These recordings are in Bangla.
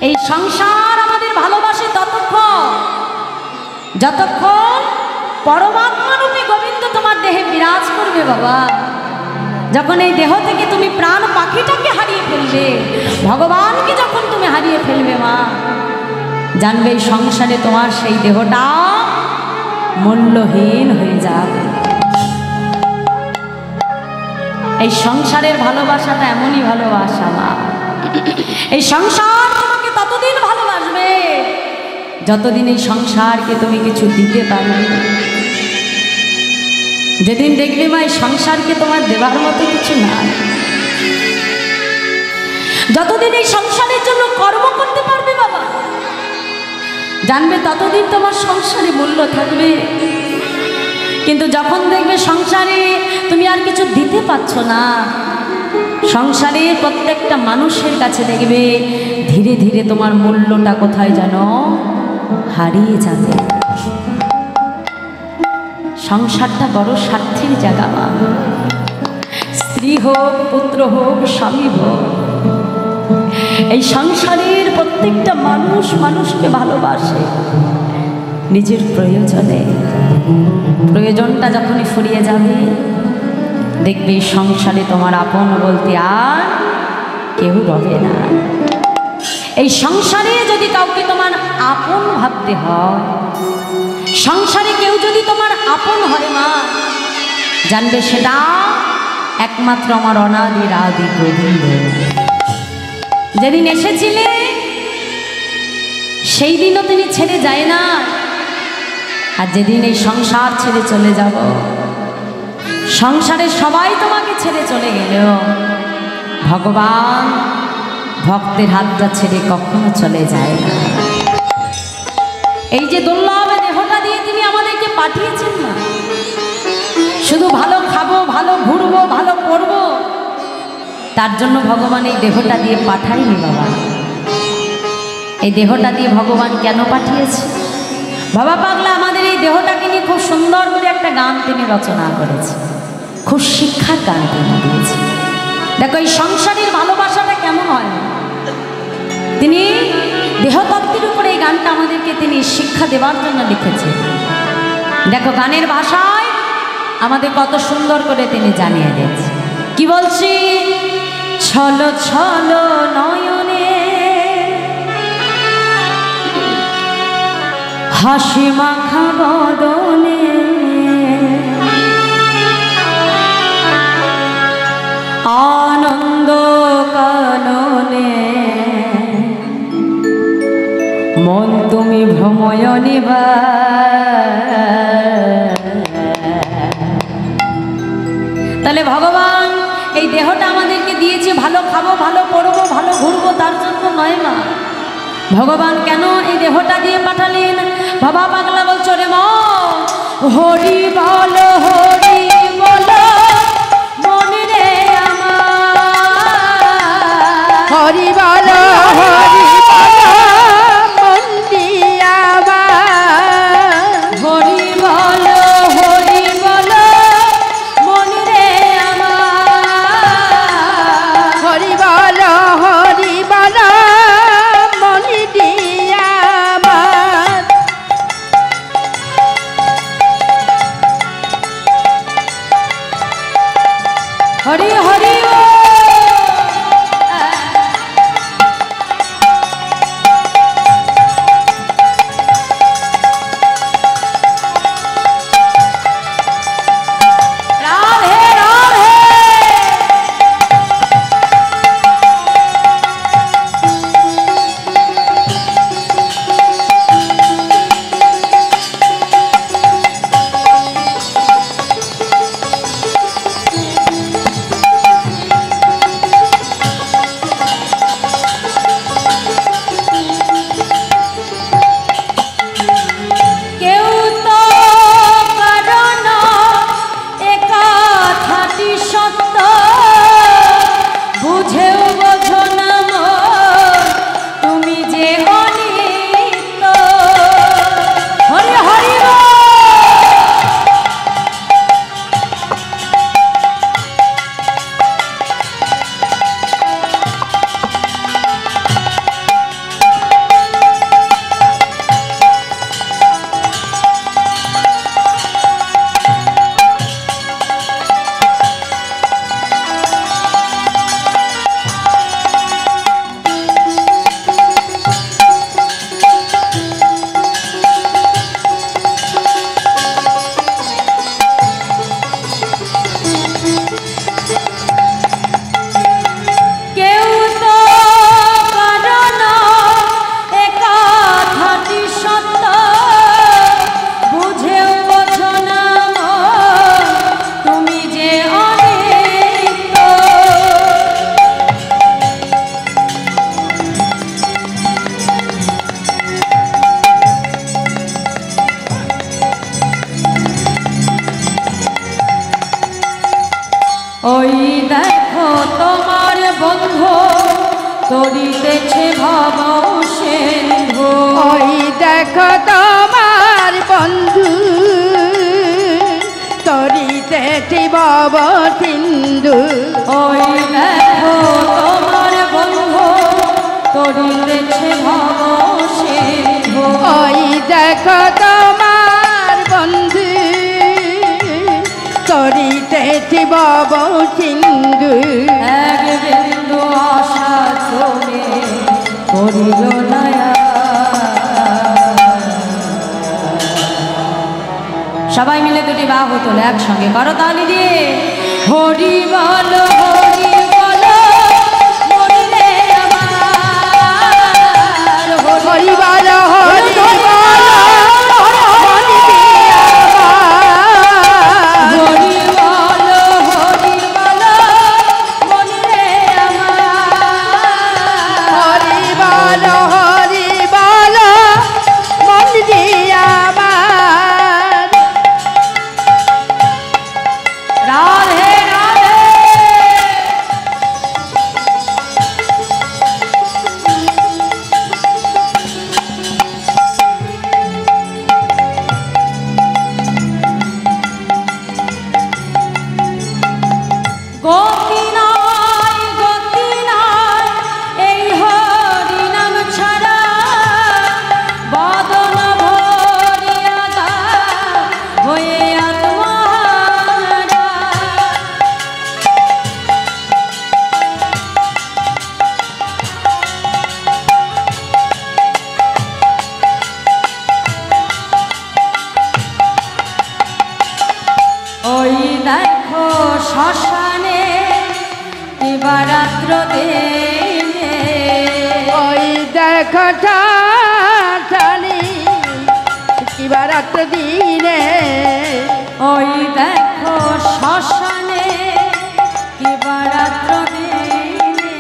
এই সংসার আমাদের ভালোবাসে ততক্ষণ যতক্ষণ পরমাত্মা রূপী গোবিন্দ তোমার দেহে বিরাজ করবে বাবা। যখন এই দেহ থেকে তুমি প্রাণ পাখিটাকে হারিয়ে ফেলবে, ভগবানকে যখন তুমি হারিয়ে ফেলবে মা, জানবে এই সংসারে তোমার সেই দেহটা মূল্যহীন হয়ে যাবে। এই সংসারের ভালোবাসাটা এমনই ভালোবাসা মা, এই সংসার তোমাকে ততদিন ভালোবাসবে যতদিন এই সংসারকে তুমি কিছু দিতে পারবে। যেদিন দেখবে মা এই সংসারকে তোমার দেবার মতো কিছু নাই, যতদিন এই সংসারের জন্য কর্ম করতে পারবে বাবা, জানবে ততদিন তোমার সংসারে মূল্য থাকবে। কিন্তু যখন দেখবে সংসারে তুমি আর কিছু দিতে পারছো না, সংসারে প্রত্যেকটা মানুষের কাছে দেখবে ধীরে ধীরে তোমার মূল্যটা কোথায় যেন হারিয়ে যাবে। সংসারটা বড় স্বার্থের জায়গা মা, স্ত্রী হোক, পুত্র হোক, স্বামী হোক, এই সংসারের প্রত্যেকটা মানুষ মানুষকে ভালোবাসে নিজের প্রয়োজনে। প্রয়োজনটা যখনই ফুরিয়ে যাবে দেখবে এই সংসারে তোমার আপন বলতে আর কেউ রবে না। এই সংসারে যদি কাউকে তোমার আপন ভাবতে হয়, সংসারে কেউ যদি তোমার আপন হয় মা, জানবে সেটা একমাত্র আমার অনাদির আদি গোবিন্দ। যেদিন এসেছিলে সেই দিনও তিনি ছেড়ে যায় না, আর যেদিন এই সংসার ছেড়ে চলে যাব, সংসারে সবাই তোমাকে ছেড়ে চলে গেলেও ভগবান ভক্তের হাতটা ছেড়ে কখনো চলে যায় না। এই যে দুর্লভ দেহটা দিয়ে তিনি আমাদেরকে পাঠিয়েছেন না, শুধু ভালো খাবো, ভালো ঘুরবো, ভালো পড়বো, তার জন্য ভগবান এই দেহটা দিয়ে পাঠায়নি বাবা। এই দেহটা দিয়ে ভগবান কেন পাঠিয়েছে? বাবা পাগলা আমাদের এই দেহটাকে নিয়ে খুব সুন্দর করে একটা গান তিনি রচনা করেছে, খুব শিক্ষার গান তিনি দিয়েছে। দেখো এই সংসারের ভালোবাসাটা কেমন হয়, তিনি দেহতত্ত্বের উপরে এই গানটা আমাদেরকে তিনি শিক্ষা দেওয়ার জন্য লিখেছে। দেখো গানের ভাষায় আমাদের কত সুন্দর করে তিনি জানিয়ে দিয়েছে। কি বলছি? ছলো ছলো নয়নে হাসি মাখা বদনে আনন্দ কাননে মন তুমি ভ্রময় নিবা। তাহলে ভগবান এই দেহটা আমাদেরকে দিয়েছে ভালো খাবো, ভালো পড়বো, ভালো ঘুরবো, তার জন্য নয় মা। ভগবান কেন এই দেহটা দিয়ে পাঠালেন? বাবা পাগলা বলছো রে মা, হরি বলো হরি বলো মনে রে আমার, হরি বলো হরি বলো মন দিয়া আমার, হরি বলো হরি বলো মনে রে আমার, হরি বলো হরি বলো মন দিয়া আমার। হরি হরি তরিতেছে ভব সিন্ধু। ওই দেখো তোমার বন্ধু তরিতেছে ভব সিন্ধু। ওই দেখো তোমার বন্ধু তরিতেছে ভব সিন্ধু। ওই দেখো তোমার বন্ধু তরিতেছে ভব সিন্ধু। এক বিন্দু আশা তুমি করিল নয়া। সবাই মিলে দুটি বাহু তোলে একসঙ্গে করতালি দিয়ে হরি বল হরি বল মরিলে আমার। হরি বল হরি বল মনি দিয়া আমার। হরি বল হরি বল মরিলে আমার। হরি বল হরি বল মনি দিয়া আমার। রাধে রাধে। গতি নাই গতি নাই এই হরি নাম ছাড়া। বদন ভরিয়া গা হয়ে আত্মহারা। ওই দেখো শ্মশানে দিবারাত্র দিনে। ওই দেখো ঠানি দিবারাত্র দিনে। ওই দেখো শ্মশানে দিবারাত্র দিনে।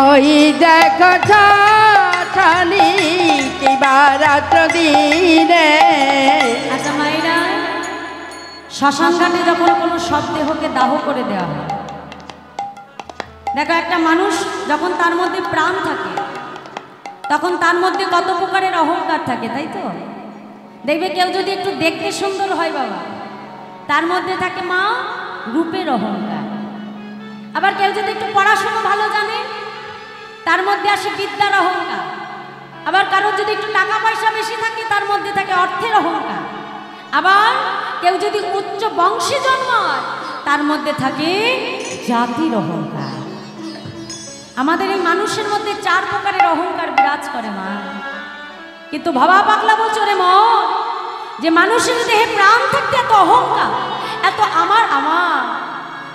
ওই দেখো ঠানি দিবারাত্র দিনে। আচ্ছা মাইরা, শ্মশান ঘাটে যখন কোনো শবদেহকে দাহ করে দেওয়া হয়, দেখো একটা মানুষ যখন তার মধ্যে প্রাণ থাকে তখন তার মধ্যে কত প্রকারের অহংকার থাকে, তাই তো? দেখবে কেউ যদি একটু দেখতে সুন্দর হয় বাবা, তার মধ্যে থাকে মা রূপের অহংকার। আবার কেউ যদি একটু পড়াশোনা ভালো জানে তার মধ্যে আসে বিদ্যার অহংকার। আবার কারোর যদি একটু টাকা পয়সা বেশি থাকে তার মধ্যে থাকে অর্থের অহংকার। আবার কেউ যদি উচ্চ বংশে জন্মায় তার মধ্যে থাকে জাতির অহংকার। আমাদের এই মানুষের মধ্যে 4 প্রকারের অহংকার বিরাজ করে মা। কিন্তু ভাবা পাগলা বলছো রে মন, যে মানুষের দেহে প্রাণ থাকতে এত অহংকার, এত আমার আমার,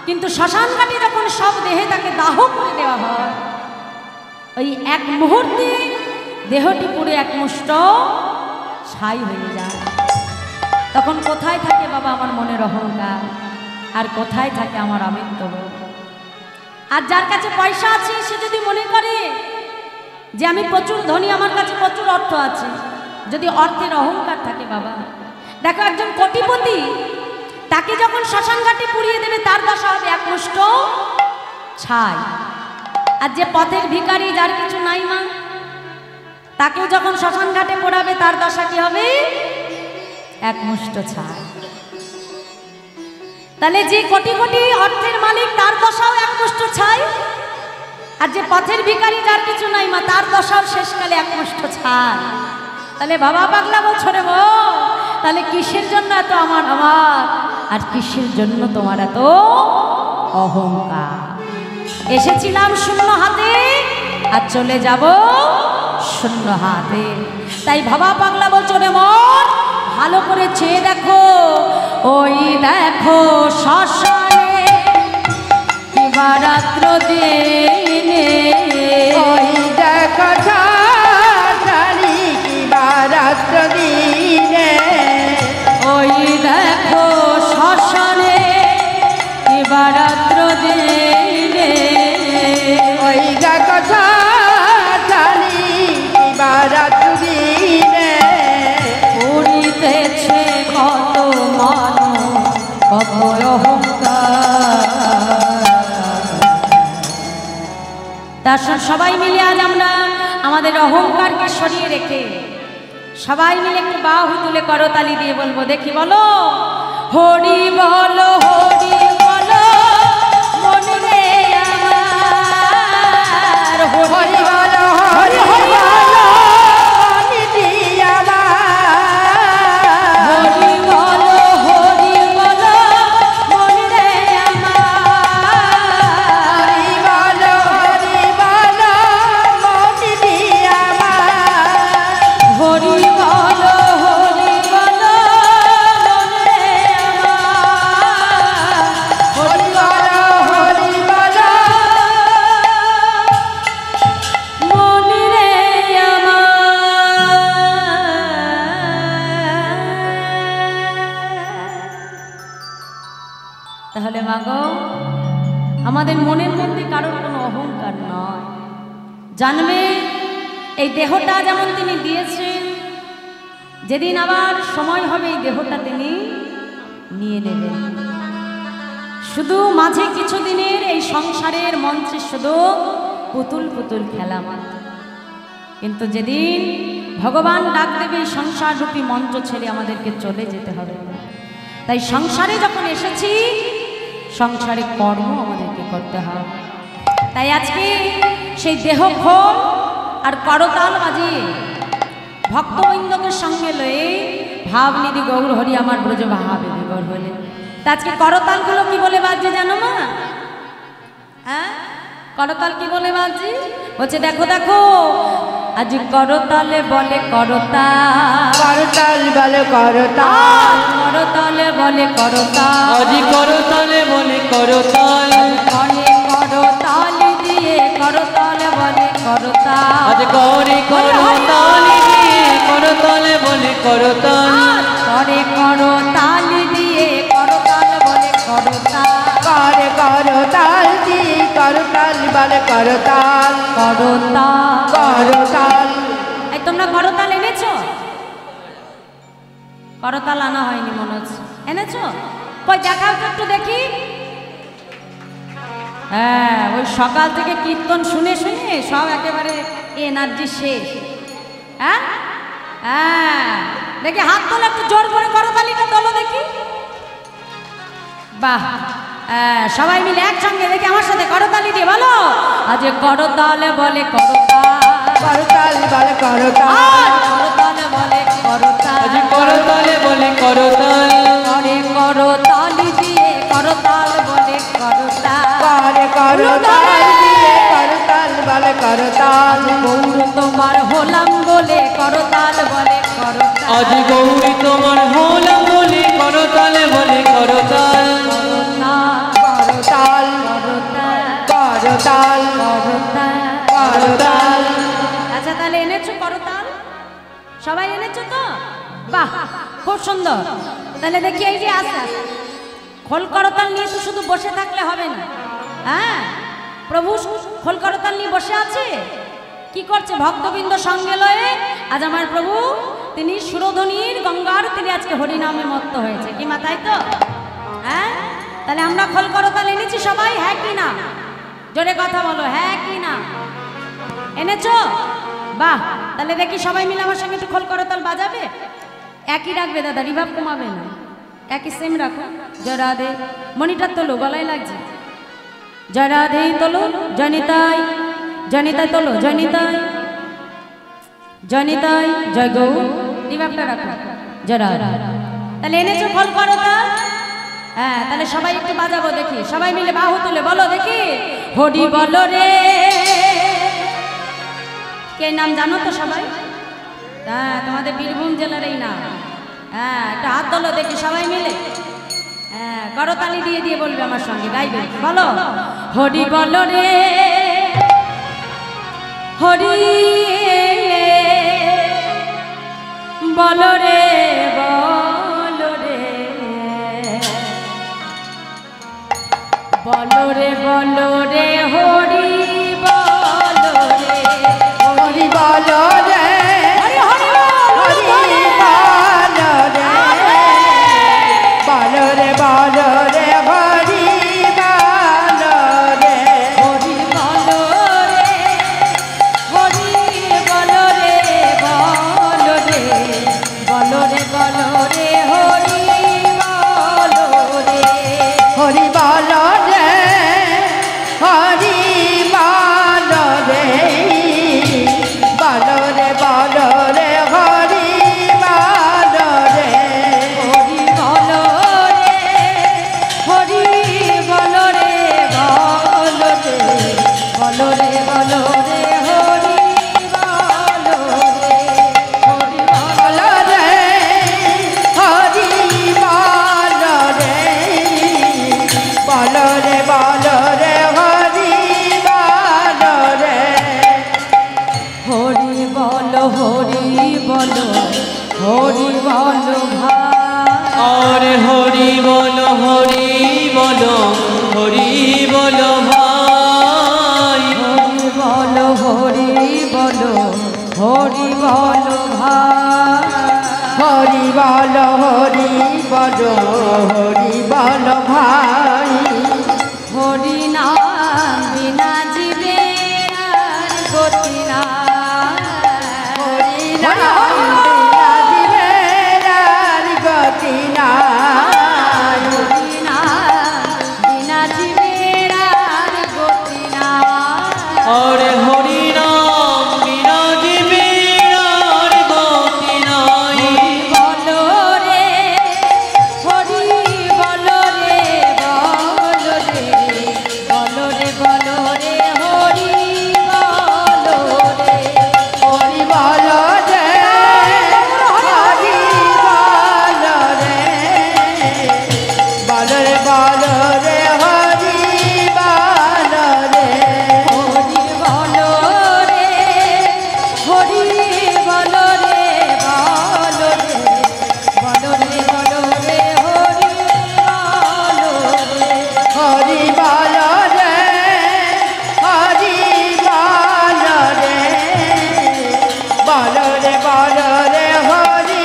কিন্তু শ্মশান ঘাটে যখন সব দেহে তাকে দাহ করে দেওয়া হয়, ওই এক মুহূর্তে দেহটি পুরো এক মুষ্ট ছাই হয়ে যায়। তখন কোথায় থাকে বাবা আমার মনের অহংকার, আর কোথায় থাকে আমার আমিত্ববোধ? আর যার কাছে পয়সা আছে সে যদি মনে করে যে আমি প্রচুর ধনী, আমার কাছে প্রচুর অর্থ আছে, যদি অর্থের অহংকার থাকে বাবা, দেখো একজন কোটিপতি, তাকে যখন শ্মশান ঘাটে পুড়িয়ে দেবে তার দশা হবে এক মুষ্ট ছাই। আর যে পথের ভিখারি, যার কিছু নাই মা, তাকেও যখন শ্মশান ঘাটে পোড়াবে তার দশা কি হবে? এক মুষ্ট ছাই। তাহলে যে কোটি কোটি অর্থের মালিক তার দশাও এক মুষ্ট ছাই, আর যে পথের ভিখারি যার কিছু নাই মা তার দশাও শেষকালে এক মুষ্ট ছাই। তাহলে বাবা পাগলা বলছো রে বো, তাহলে কিসের জন্য এত আমার আমার, আর কিসের জন্য তোমার এত অহংকার? এসেছিলাম শূন্য হাতে আর চলে যাব শূন্য হাতে। তাই বাবা পাগলা বলছো রে মন, ভালো করে চেয়ে দেখো, ওই দেখো শ্মশানে দিবারাত্র দিনে। ওই দেখো ঠানি দিবারাত্র দিনে। ওই দেখো শ্মশানে দিবারাত্র দিনে। ওই দেখো ঠানি দিবারাত্র দিনে। উড়িতেছে কত মানুষ, কত অহংকার। তার সবাই আমাদের অহংকারকে সরিয়ে রেখে সবাই মিলে একটু বাহু তুলে করতালি দিয়ে বলবো, দেখি বলো হরি বলো হরি বলো মন রে আমার, হরি বলো হরি হরি বলো মনটি আমার, হরি বলো হরি বলো মন রে আমার, হরি বলো মনটি আমার, হরি বলো হরি বলো মন রে আমার, হরি বলো মন রে আমার। তাহলে মাগো আমাদের মনের মধ্যে কারোর কোনো অহংকার নয়, জানবে এই দেহটা যেমন তিনি দিয়েছেন, যেদিন আবার সময় হবে এই দেহটা তিনি নিয়ে নেবেন। শুধু মাঝে কিছুদিনের এই সংসারের মঞ্চে শুধু পুতুল পুতুল খেলা মাত্র, কিন্তু যেদিন ভগবান ডাক দেবে এই সংসার রূপী মঞ্চ ছেড়ে আমাদেরকে চলে যেতে হবে। তাই সংসারে যখন এসেছি সংসারে কর্ম আমাদেরকে করতে হবে। তাই আজকে সেই দেহ খোল আর করতাল বাজিয়ে ভক্তবৃন্দকে সঙ্গে লয়ে ভাবনিধি গৌর হরি আমার ব্রজ ভাবে বিগর হলে। তা আজকে করতালগুলো কি বলে বাজছে জানো মা? হ্যাঁ, করতাল কি বলে বাজছে? বলছে দেখো দেখো আজ করতালে বলে করতাল, করতাল বলে করতাল, করতালে বলে করতাল, আজি করতালে বলে করতাল, বলে করতাল দিয়ে করতাল বলে করতাল, আজ করে করতাল দিয়ে করতালে বলে করতাল, করে করতাল দিয়ে করতাল বলে করতাল, করে করতাল দি করতাল বলে করতাল, করতাল। করতাল। এই তোমরা করতাল এনেছো? করতাল আনা হয়নি মনে হচ্ছে, এনেছো? কই দেখাও তো একটু দেখি। হ্যাঁ, ওই সকাল থেকে কীর্তন শুনে শুনে সব একেবারে এনার্জি শেষ। হ্যাঁ হ্যাঁ, দেখি হাত তোলা একটু জোর করে করতালিটা তোলো দেখি। বাহ, সবাই মিলে একসঙ্গে দেখি আমার সাথে করতালি দিয়ে বলো, আজ করতালে বলে করতাল, করতাল বলে করতাল, করতালে বলে করতাল, আজি করতালে বলে করতাল, করে করতালি দিয়ে করতাল বলে করতাল, করে করতাল দিয়ে করতাল বলে করতাল, গৌর তোমার হলাম বলে করতাল বলে করতাল, আজি গৌরী তোমার হলাম বলে করতালে বলে করতাল, করতাল, করতাল, করতাল। আচ্ছা তাহলে এনেছো করতাল? সবাই এনেছো তো? বাহ, খুব সুন্দর। তাহলে দেখি এই যে আস্তে আস্তে খোল করতাল নিয়ে তো শুধু বসে থাকলে হবে না। হ্যাঁ, প্রভু খোল করতাল নিয়ে বসে আছে, কি করছে? ভক্তবৃন্দ সঙ্গে লয়ে আজ আমার প্রভু তিনি সুরধ্বনির গঙ্গার তিনি আজকে হরিনামে মত্ত হয়েছে, কি মা? তাই তো? হ্যাঁ, তাহলে আমরা খোল করতাল এনেছি সবাই, হ্যাঁ কি না? জোরে কথা বলো, হ্যাঁ কি না? এনেছো? বাহ, তাহলে দেখি সবাই মিলে আমার সঙ্গে একটু খোল করতাল বাজাবে। একই রাখবে দাদা, রিভাব কমাবে না, একই সেম রাখো। জয় রাধে, মনিটার তোলো, গলায় লাগছে। জয় রাধে তোলো, জয়নিতাই, জয়নিতাই তোলো, জয়নিতাই, জয়নিতাই, জয় গৌ, রিভাবটা রাখো। জয় রাধে। তাহলে এনেছো খোল করতাল? হ্যাঁ, তাহলে সবাই একটু বাজাবো দেখি, সবাই মিলে বাহু তুলে বলো দেখি, হরি বলো রে। কে নাম জানো তো সবাই? হ্যাঁ, তোমাদের বীরভূম জেলার এই নাম। হ্যাঁ, একটা হাত তোলো দেখি সবাই মিলে। হ্যাঁ, করতালি দিয়ে দিয়ে বলবে আমার সঙ্গে, গাইবে। বলো হরি বলো রে, হরি বলো রে, বলো রে, বলো রে, বলো রে, হরি বলো রে, হরি বলো রে, হরি হরি হরি বলো রে, বলো রে, বলো রে, হরি বলো রে, হরি বলো রে, হরি বলো বল হরি বল ভাই और हरि बोलो हरि बोलो हरि बोलो भाई হরি বল হরি বল ভাই হরি বল ভাই হরি নাম বিনা জীবের আর গতি নাই হরি নাম বিনা জীবের আর গতি নাই হরি নাম বিনা জীবের আর গতি নাই और हरि नाम बिना जीवेर और गति नाई বলো রে হরি বলো রে বলো রে বলো রে বলো রে হরি বলো রে হরি বল রে হরি বল রে বল রে হরি বল রে হরি বলো রে হরি বলো রে বলো রে বলো রে বলো রে হরি বলো রে হরি বল রে হরি বল রে বল রে হরি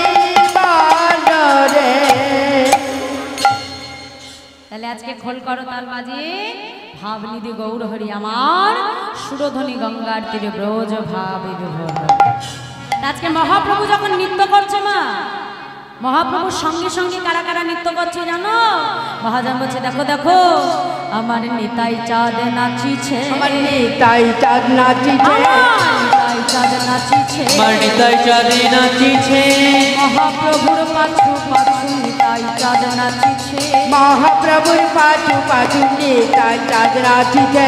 বল রে তাহলে আজকে খোল করো তাল বাজি ভাবনিধি গৌর হরি আমার সুরধ্বনি গঙ্গার তীরে ব্রজ ভাবে বিভোর আজকে মহাপ্রভু যখন নৃত্য করছে মা মহাপ্রভুর সঙ্গে সঙ্গে কারা কারা নৃত্য করছে জানো মহাজন বলছে দেখো দেখো আমার নিতাই চাঁদ নাচিছে আমার নিতাই চাঁদ নাচিছে আমার নিতাই চাঁদ নাচিছে मणिताई चाँदी नाचिছে মহাপ্রভুর পাছু পাছু নিতাই চাঁদ নাচিছে মহাপ্রভুর পাছু পাছু নিতাই চাঁদ নাচিছে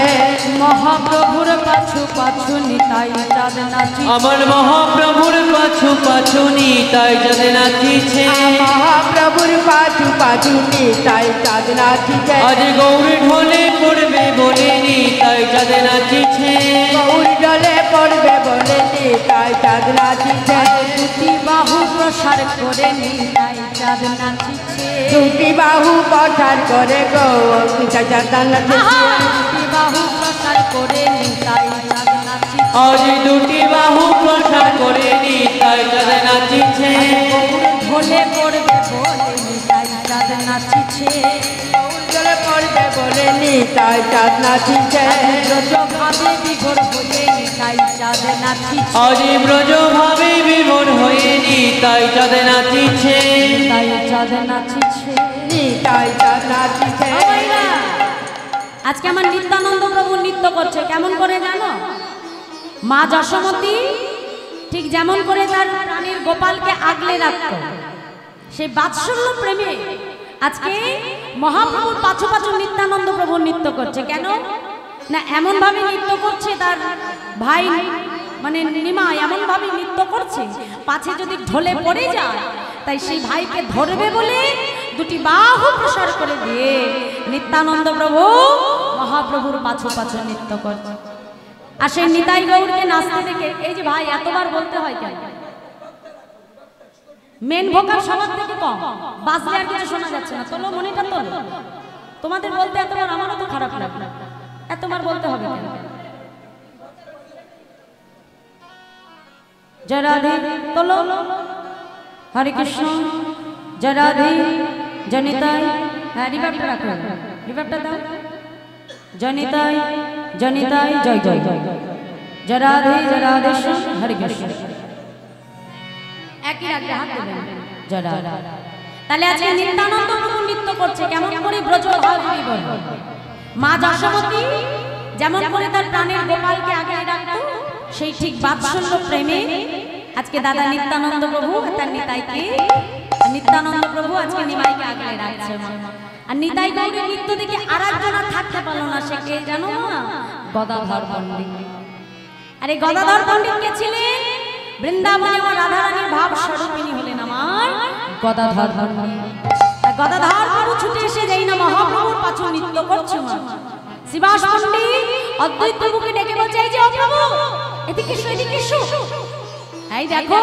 মহাপ্রভুর পাছু পাছু নিতাই চাঁদ নাচিছে আমার মহাপ্রভুর পাছু পাছু নিতাই চাঁদ নাচিছে মহাপ্রভুর পাছু পাছু নিতাই চাঁদ নাচিছে আজ গৌরী ঢোলে পড়বে বলে নিতাই চাঁদ নাচিছে গৌর জলে পড়বে বলে নিতাই চাঁদ নাচিছে দুটি বাহু প্রসার করে নিতাই চাঁদ নাচিছে দুটি বাহু প্রসার করে গৌর চাঁদ নাচিছে দুটি বাহু প্রসার করে নিতাই চাঁদ নাচিছে আজ দুটি বাহু প্রসার করে নিতাই চাঁদ নাচিছে ঢোলে পড়বে বলে নিতাই চাঁদ নাচিছে গৌর জলে পড়বে বলে নিতাই চাঁদ নাচিছে ব্রজ ভাবে বিভোর হয়ে নিতাই চাঁদ নাচিছে আজ ব্রজ ভাবে বিভোর হয়ে নিতাই চাঁদ নাচিছে নিতাই চাঁদ নাচিছে নিতাই চাঁদ নাচিছে ও ভাইরা, আজকে আমার নিত্যানন্দ প্রভু নৃত্য করছে কেমন করে জানো মা যশোমতী ঠিক যেমন করে তার প্রাণের গোপালকে আগলে রাখত সেই বাৎসল্য প্রেমে আজকে মহাপ্রভুর পাছু পাছু নিত্যানন্দ প্রভু নৃত্য করছে কেন না এমন ভাবে নৃত্য করছে তার ভাই মানে নিমাই এমন ভাবে নৃত্য করছে পাছে যদি ঢলে পড়ে যায় তাই সেই ভাইকে ধরবে বলে দুটি বাহু প্রসার করে দিয়ে নিত্যানন্দ প্রভু মহাপ্রভুর পাছু পাছু নৃত্য করছে আর সেই নিতাই গৌরকে নাচতে দেখে এই যে ভাই এতবার বলতে হয় কেন মেন ভোকাল সবার থেকে কম বাজলে আর কিছু শোনা যাচ্ছে না তোলো মনিটা তোলো তোমাদের বলতে এতবার আমারও তো খারাপ লাগলো এতবার বলতে হবে কেন জয় রাধে তোলো হরে কৃষ্ণ জয় রাধে জনিতাই হ্যাঁ রিভাবটা রাখো রিভাবটা দাও জনিতাই জনিতাই জয় জয় জয় জয় রাধে হরে কৃষ্ণ একই রাখবে হাত দেবেন জয় রাধে তাহলে আজকে নিত্যানন্দ প্রভু নৃত্য করছে কেমন করে ব্রজ ভাবি বল মা যশোমতী যেমন করে তার প্রাণের গোপালকে আগলে রাখতো সেই ঠিক বাৎসল্য প্রেমে আজকে দাদা নিত্যানন্দ প্রভু তার নিতাইকে নিত্যানন্দ প্রভু আজকে নিমাইকে আগলে রাখছে আর নিতাই গৌরের নৃত্য দেখে আর একজন আর থাকতে পারলো না সে কে জানো না গদাধর পণ্ডিত আর এই গদাধর পণ্ডিত কে ছিলেন বৃন্দাবনে আমার রাধারানীর ভাব স্বরূপিনী হলেন আমার গদাধর পণ্ডিত গদাধর প্রভু ছুটে এসে যেই না মহাপ্রভুর পাছু নৃত্য করছে মা শিবাস পণ্ডিত অদ্বৈত প্রভুকে ডেকে বলছে এই যে ও প্রভু এদিকে এসো এই দেখো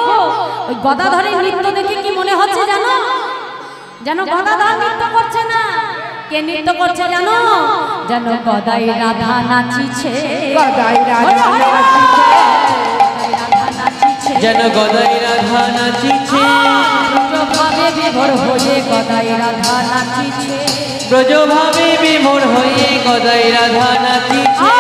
ওই গদাধরের নৃত্য দেখে কি মনে হচ্ছে জানো? যেন গদাধর নৃত্য করছে না, কে নৃত্য করছে জানো? যেন গদাই রাধা নাচিছে, গদাই রাধা নাচিছে, যেন গদাই রাধা নাচিছে, ব্রজভাবে বিভোর হয়ে গদাই রাধা নাচিছে, ব্রজভাবে বিভোর হয়ে গদাই রাধা নাচিছে,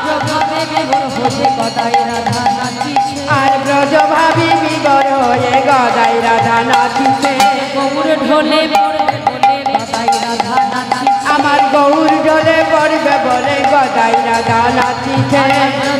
ব্রজভাবে বিভোর হয়ে গদাই রাধা নাচিছে, আর ব্রজভাবে বিভোর হয়ে গদাই রাধা নাচিছে। গৌর ঢোলে পড়বে বলে গদাই রাধা নাচিছে, আমার গৌর ঢোলে পড়বে বলে গদাই রাধা নাচিছে।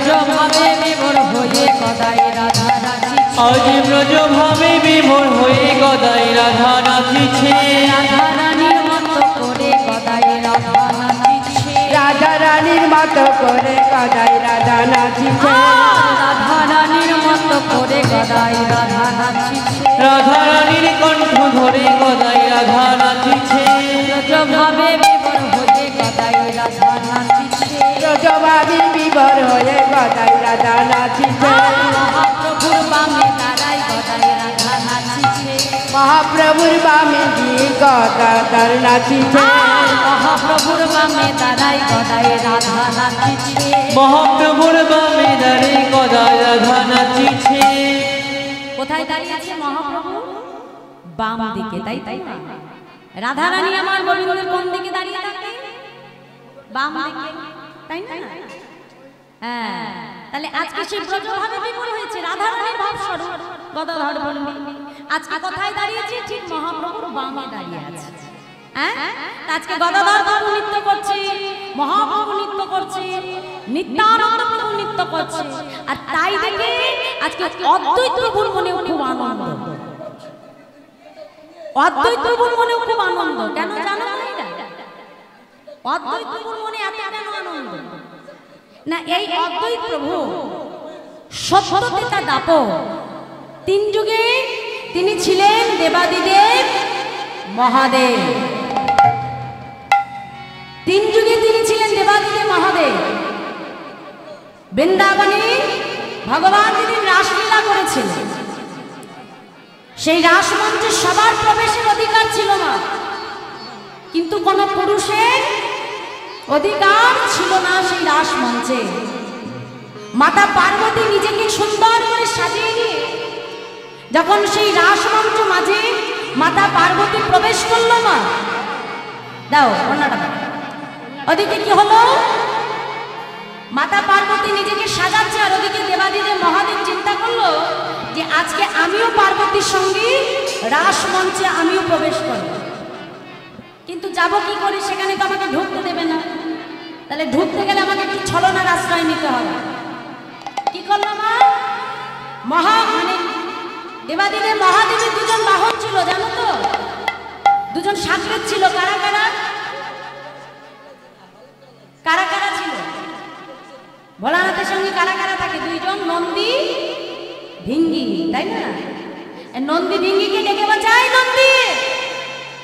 ব্রজভাবে বিভোর হয়ে গদাই রাধা নাচিছে, আজ ব্রজভাবে বিভোর হয়ে গদাই রাধা নাচিছে, রাধা রানীর মতো করে গদাই রাধা নাচিছে, রাধা রানীর মতো করে গদাই রাধা নাচিছে, রাধা রানীর মতো করে গদাই রাধা নাচিছে, রাধা রানীর কণ্ঠ ধরে গদাই রাধা নাচিছে, ব্রজভাবে বিভোর হয়ে গদাই রাধা নাচিছে, ব্রজভাবে বিভোর হয়ে গদাই রাধা নাচিছে। মহাপ্রভুর বামে দাঁড়াই গদাই রাধা নাচিছে, মহাপ্রভুর বামে গিয়ে গদাধর নাচিছে, মহাপ্রভুর বামে দাঁড়াই গদাই রাধা নাচিছে, মহাপ্রভুর বামে দাঁড়িয়ে গদাই রাধা নাচিছে। কোথায় দাঁড়িয়ে আছে মহাপ্রভু? বাম দিকে, তাই তাই না? রাধা রানী আমার গোবিন্দের কোন দিকে দাঁড়িয়ে থাকে? বাম দিকে, তাই না? হ্যাঁ, তাহলে আজকে সেই ব্রজভাবে বিভোর হয়েছে রাধা রানীর ভাব স্বরূপ গদাধর পণ্ডিত। আজকে কোথায় দাঁড়িয়েছে? ঠিক মহাপ্রভুর বামে দাঁড়িয়ে আছে। হ্যাঁ, আজকে গদাধর প্রভু নৃত্য করছে, মহাপ্রভু নৃত্য করছে, নিত্যানন্দ প্রভু নৃত্য করছে, আর তাই দেখে আজকে অদ্বৈত প্রভুর মনেও খুব আনন্দ। অদ্বৈত প্রভুর মনেও খুব আনন্দ। কেন জানো না? অদ্বৈত প্রভুর মনে এত কেন আনন্দ? না, এই অদ্বৈত প্রভু সত্যতেতা দাপক, তিন যুগে তিনি ছিলেন দেবাদিদেব মহাদেব। তিন যুগে তিনি ছিলেন দেবাদিদেব মহাদেব। বৃন্দাবনে ভগবান তিনি রাসলীলা করেছিলেন। সেই রাসমঞ্চে সবার প্রবেশের অধিকার ছিল না, কিন্তু কোন পুরুষের অধিকার ছিল না সেই রাসমঞ্চে। মাতা পার্বতী নিজেকে সুন্দর করে সাজিয়ে নিয়ে যখন সেই রাসমঞ্চ মাঝে মাতা পার্বতী প্রবেশ করলো, মা দাও অন্যটা, ওদিকে কি হলো? মাতা পার্বতী নিজেকে সাজাচ্ছে, আর ওদিকে দেবাদিদেব মহাদেব চিন্তা করলো যে আজকে আমিও পার্বতীর সঙ্গে রাসমঞ্চে আমিও প্রবেশ করব, কিন্তু যাব কি করে? সেখানে তো আমাকে ঢুকতে দেবে না। তাহলে ঢুকতে গেলে আমাকে একটু ছলনার আশ্রয় নিতে হবে। কি করলো মা? দেবাদিদেব মহাদেবের দুজন বাহন ছিল, জানো তো? দুজন সাকরেত ছিল। কারা কারা? কারা কারা ছিল? ভোলানাথের সঙ্গে কারা কারা থাকে? দুইজন, নন্দী ভিঙ্গি, তাই না? নন্দী ভিঙ্গিকে ডেকে বলছে, আই নন্দী,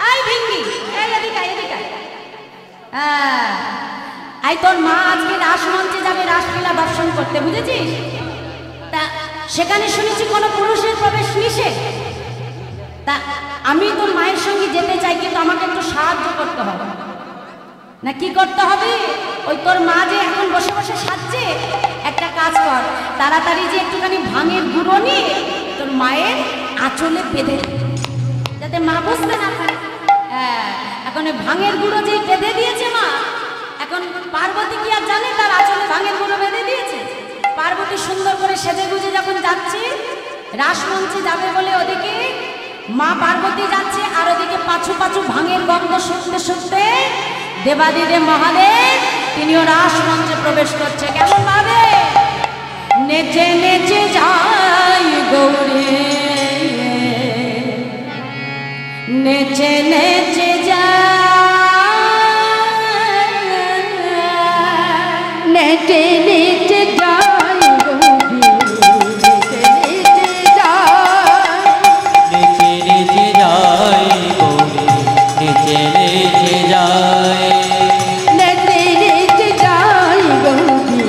আই ভিঙ্গি, এদিকে এদিকে। হ্যাঁ, আই তোর মা আজকে রাসমঞ্চে যাবে রাসলীলা দর্শন করতে, বুঝেছিস? তা সেখানে শুনেছি কোনো পুরুষের প্রবেশ নিষেধ। তা আমি তোর মায়ের সঙ্গে যেতে চাই, কিন্তু আমাকে একটু সাহায্য করতে হবে। না কি করতে হবে? ওই তোর মা যে এখন বসে বসে সাজছে, একটা কাজ কর, তাড়াতাড়ি যে একটুখানি ভাঙের গুঁড়ো নিয়ে তোর মায়ের আঁচলে বেঁধে, যাতে মা বুঝতে না পারে। হ্যাঁ, এখন ভাঙের গুঁড়ো যে বেঁধে দিয়েছে মা, এখন পার্বতী কি আর জানে তার আঁচলে ভাঙের গুঁড়ো বেঁধে দিয়েছে? পার্বতী সুন্দর করে সেজে গুজে যখন যাচ্ছে রাসমঞ্চে যাবে বলে, ওদিকে মা পার্বতী যাচ্ছে, আর ওদিকে পাছু পাছু ভাঙের গন্ধ শুনতে শুনতে দেবাদিদেব মহাদেব তিনিও রাসমঞ্চে প্রবেশ করছে। কেমন ভাবে? নেচে নেচে যাই গৌরী, নেচে নেচে যাই, নেচে নেচে যাই গৌরী, নেচে নেচে যাই, নেচে নেচে যাই গৌরী, নেচে নেচে যাই, নেচে নেচে যাই গৌরী,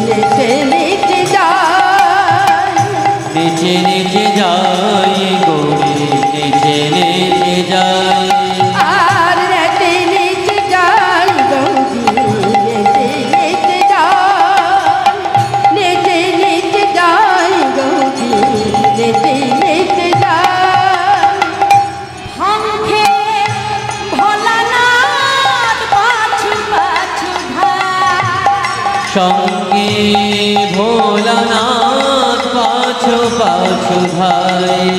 নেচে নেচে যাই, নেচে নেচে যাই গৌরী নেচে নেচে যাই আর নেচে নেচে যাই গৌরী নেচে নেচে যাই নেচে নেচে যাই গৌরী নেচে নেচে যাই ভাং খেয়ে ভোলানাথ পাছু পাছু ধায়। সঙ্গে ভোলানাথ পাছু পাছু ধায়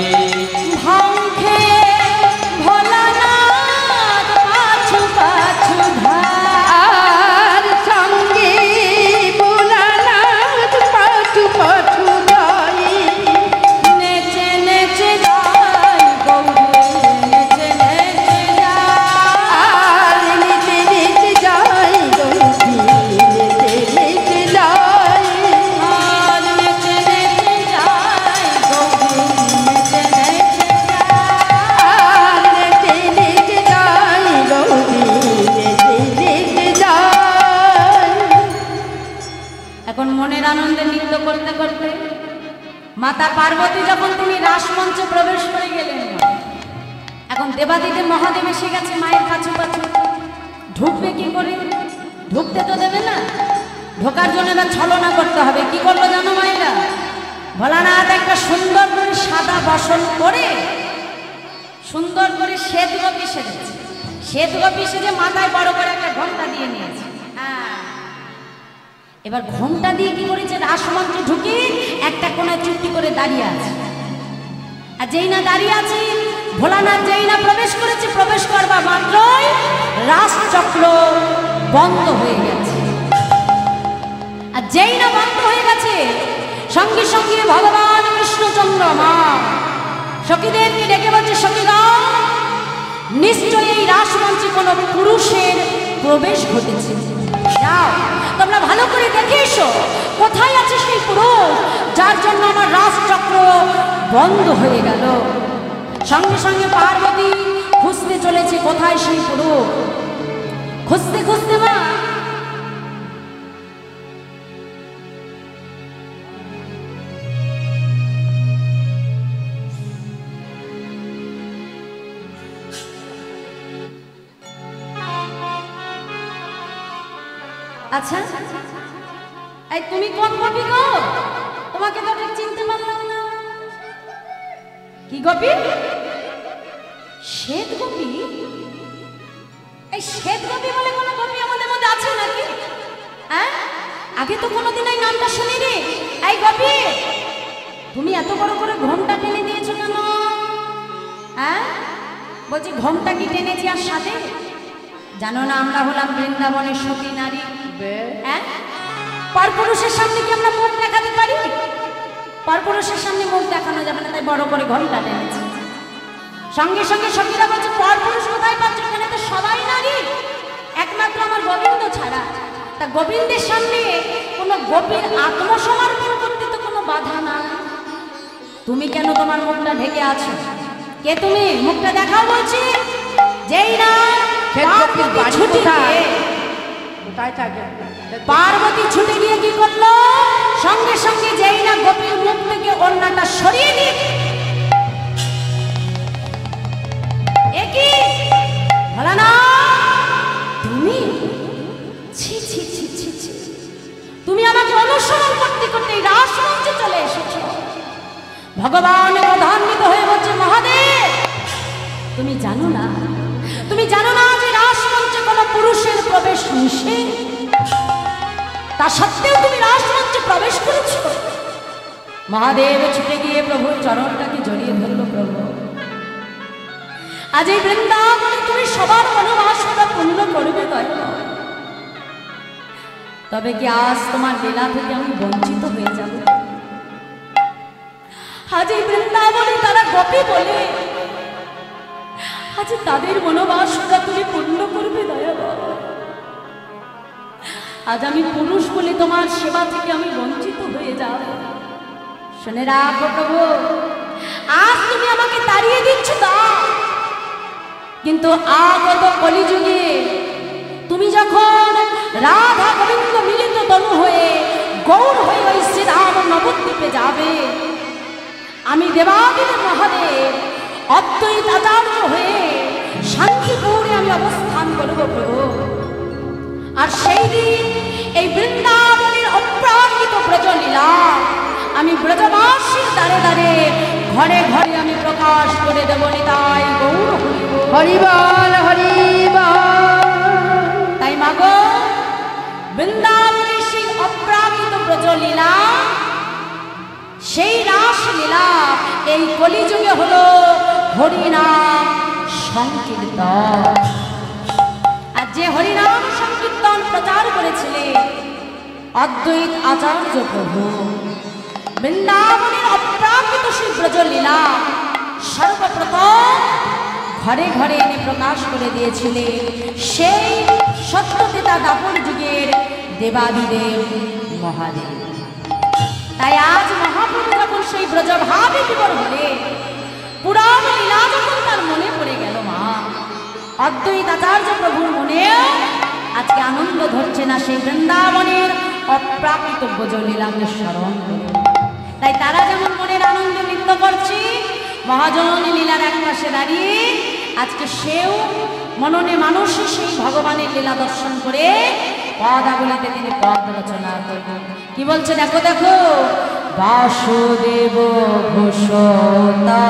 ভাং খেয়ে ভোলানাথ পাছু পাছু ধায়। আর সঙ্গে ভোলানাথ পাছু পাছু যাই নেচে নেচে যাই গৌরী নেচে নেচে যাই। আর নেচে নেচে যাই গৌরী নেচে নেচে যাই আর নেচে নেচে যাই গৌরী নেচে নেচে যাই। আর নেচে নেচে যাই গৌরী নেচে নেচে যাই এখন মনের আনন্দে নৃত্য করতে করতে মাতা পার্বতী যখন তিনি রাসমঞ্চে প্রবেশ করে গেলেন, এখন দেবাদিদেব মহাদেব এসে গেছে মায়ের কাছু কাছু। ঢুকবে কি করে? ঢুকতে তো দেবে না। ঢোকার জন্য এবার ছলনা করতে হবে। কি করলো জানো মায়েরা? ভোলানাথ একটা সুন্দর করে সাদা বসন করে সুন্দর করে শ্বেত গোপী সেজেছে। শ্বেত গোপী সেজে মাথায় বড় করে একটা ঘণ্টা দিয়ে নিয়েছে। হ্যাঁ, এবার ঘোমটা দিয়ে কি করেছে? রাসমঞ্চে ঢুকে একটা কোণায় চুপটি করে দাঁড়িয়ে আছে। আর যেই না দাঁড়িয়ে আছে, ভোলানাথ যেই না প্রবেশ করেছে, প্রবেশ করবা মাত্রই রাসচক্র বন্ধ হয়ে গেছে। আর যেই না বন্ধ হয়ে গেছে, সঙ্গে সঙ্গে ভগবান কৃষ্ণচন্দ্র মা সখীদেরকে ডেকে বলছে, সখীগণ, নিশ্চয়ই এই রাসমঞ্চে কোনো পুরুষের প্রবেশ ঘটেছে। যাও তোমরা ভালো করে দেখে এসো, কোথায় আছে সেই পুরুষ যার জন্য আমার রাসচক্র বন্ধ হয়ে গেল। সঙ্গে সঙ্গে পার্বতী খুঁজতে চলেছে কোথায় সেই পুরুষ। খুঁজতে খুঁজতে মা আচ্ছা, এই তুমি কোন গোপী গো? তোমাকে তো ঠিক চিনতে পারলাম না। কি গোপী? শ্বেত গোপী? এই শ্বেত গোপী বলে কোনো গোপী আমাদের মধ্যে আছে নাকি? হ্যাঁ, আগে তো কোনোদিন এই নামটা শুনিনি। এই গোপী, তুমি এত বড় করে ঘোমটা টেনে দিয়েছো কেন? হ্যাঁ, বলছি ঘোমটা কি টেনেছি আর সাথে? জানো না আমরা হলাম বৃন্দাবনের সতী নারী। হ্যাঁ, পরপুরুষের সামনে কি আমরা মুখ দেখাতে পারি? পরপুরুষের সামনে মুখ দেখানো যাবে না, তাই বড় করে ঘোমটা টেনেছি। সঙ্গে সঙ্গে সখীরা বলছে, পরপুরুষ কোথায় পাচ্ছ? এখানে তো সবাই নারী, একমাত্র আমার গোবিন্দ ছাড়া। তা গোবিন্দের সামনে কোনো গোপীর আত্মসমর্পণ করতে তো কোনো বাধা না। তুমি কেন তোমার মুখটা ঢেকে আছো? কে তুমি? মুখটা দেখাও বলছি। যেই না পার্বতী ছুটে গিয়ে পার্বতী ছুটে গিয়ে কি করলো? সঙ্গে সঙ্গে যেই না গোপীর মুখ থেকে ওড়নাটা সরিয়ে দিয়ে, একই ভোলানাথ, তুমি? ছি ছি ছি ছি ছি, তুমি আমাকে অনুসরণ করতে করতে রাসমঞ্চে চলে এসেছো। ভগবান ক্রোধান্বিত হয়ে বলছে, মহাদেব, তুমি জানো না, তুমি জানো না যে রাসমঞ্চে কোনো পুরুষের প্রবেশ নিষেধ? তা সত্ত্বেও তুমি রাসমঞ্চে প্রবেশ করেছো। মহাদেব ছুটে গিয়ে প্রভুর চরণটাকে জড়িয়ে ধরলো। প্রভু, আজ এই বৃন্দাবনে তুমি সবার মনোবাসনা পূর্ণ করবে দয়া। তবে কি আজ তোমার লীলা থেকে আমি বঞ্চিত হয়ে যাব? আজ এই বৃন্দাবনে তারা গোপী বলে, আজ তাদের মনোবাসনা তুমি পূর্ণ করবে দয়া। আজ আমি পুরুষ বলে তোমার সেবা থেকে আমি বঞ্চিত হয়ে যাব। শুনে রাখো প্রভু, আজ তুমি আমাকে তাড়িয়ে দিচ্ছ দাও, কিন্তু আগত কলিযুগে তুমি যখন রাধা গোবিন্দ মিলিত তনু হয়ে গৌর হয়ে ওই শ্রীরাম নবদ্বীপে যাবে, আমি দেবাদিদেব মহাদেব অদ্বৈত আচার্য হয়ে শান্তিপুরে আমি অবস্থান করব প্রভু। আর সেই দিন এই বৃন্দাবনের অপ্রাকৃত ব্রজলীলা আমি ব্রজবাসীর দ্বারে দ্বারে ঘরে ঘরে আমি প্রকাশ করে দেব। নিতাই গৌর হরিবল হরিবল। তাই মাগো বৃন্দাবনের সেই অপ্রাকৃত ব্রজলীলা, সেই রাসলীলা এই কলিযুগে হলো হরিনাম সংকীর্তন। আর যে হরিনাম সংকীর্তন প্রচার করেছিলেন অদ্বৈত আচার্য প্রভু, বৃন্দাবনের অপ্রাকৃত সেই ব্রজলীলা সর্বপ্রথম ঘরে ঘরে এনে প্রকাশ করে দিয়েছিলেন সেই সত্যতেতা দাপর যুগের দেবাদিদেব মহাদেব। তাই আজ মহাপ্রভু যখন সেই ব্রজভাবে বিবর হলে পুরাণ লীলা যখন তার মনে পড়ে গেল, মা অদ্বৈত আচার্য প্রভুর মনেও আজকে আনন্দ ধরছে না সেই বৃন্দাবনের অপ্রাকৃত ব্রজলীলাকে স্মরণ করে। তাই তারা যেমন মনের আনন্দ নৃত্য করছে, মহাজননী লীলার এক পাশে দাঁড়িয়ে আজকে সেও মননে মানুষে সেই ভগবানের লীলা দর্শন করে পদাবলিতে তিনি পদ রচনা করবেন। কি বলছে দেখো দেখো, বাসুদেব ঘোষতা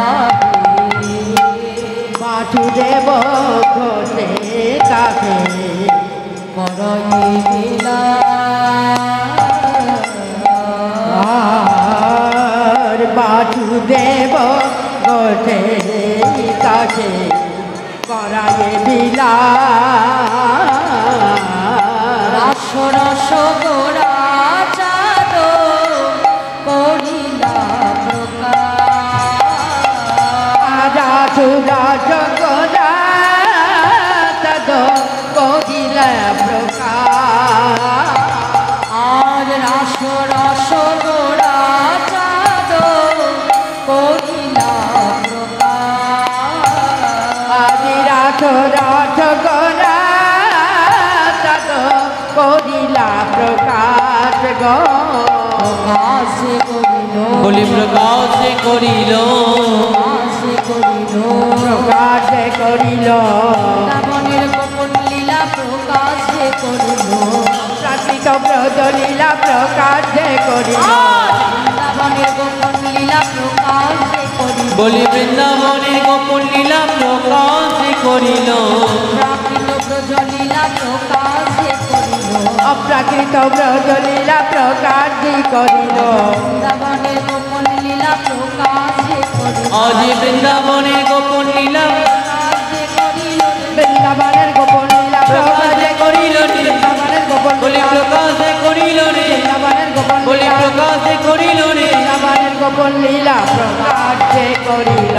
বাসুদেব ঘোষে কাকে করই লীলা, বাসুদেব ঘোষে কাকে করায়ে লীলা। রাস রস গোড়া চাঁদ করিলা প্রকাশ, রাস গোড়া চাঁদ করিলা প্রকাশ। আর রাস রস গোড়া চাঁদ করিলা প্রকাশ, আদি রাস রাস গোড়া চাঁদ করিলা প্রকাশ গো। প্রকাশ করিল বলি প্রকাশ করিল, প্রকাশ করিল প্রকাশ করিল বৃন্দাবনের গোপন লীলা প্রকাশ করিল, প্রাকৃত ব্রজ লীলা প্রকাশ করিল। বৃন্দাবনের গোপন লীলা প্রকাশ করিল, বলি বৃন্দাবনে গোপন লীলা প্রকাশ করিল, প্রাকৃত ব্রজ লীলা প্রকাশ করিল, অপ্রাকৃত ব্রজ লীলা প্রকাশ করিল। বৃন্দাবনের গোপন লীলা প্রকাশ করিল, আজ বৃন্দাবনে গোপন লীলা প্রকাশ করিল, বৃন্দাবনের গোপন লীলা প্রকাশ করিল, বৃন্দাবনের গোপন বলি প্রকাশ করিল রে, বৃন্দাবনের গোপন বলি প্রকাশ করিল রে, বৃন্দাবনের গোপন লীলা প্রকাশ করিল।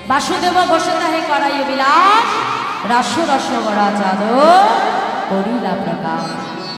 বাসুদেব বসে তাহে করাই বিলাস, রাস রস গড়া চাঁদ করিলা প্রকাশ।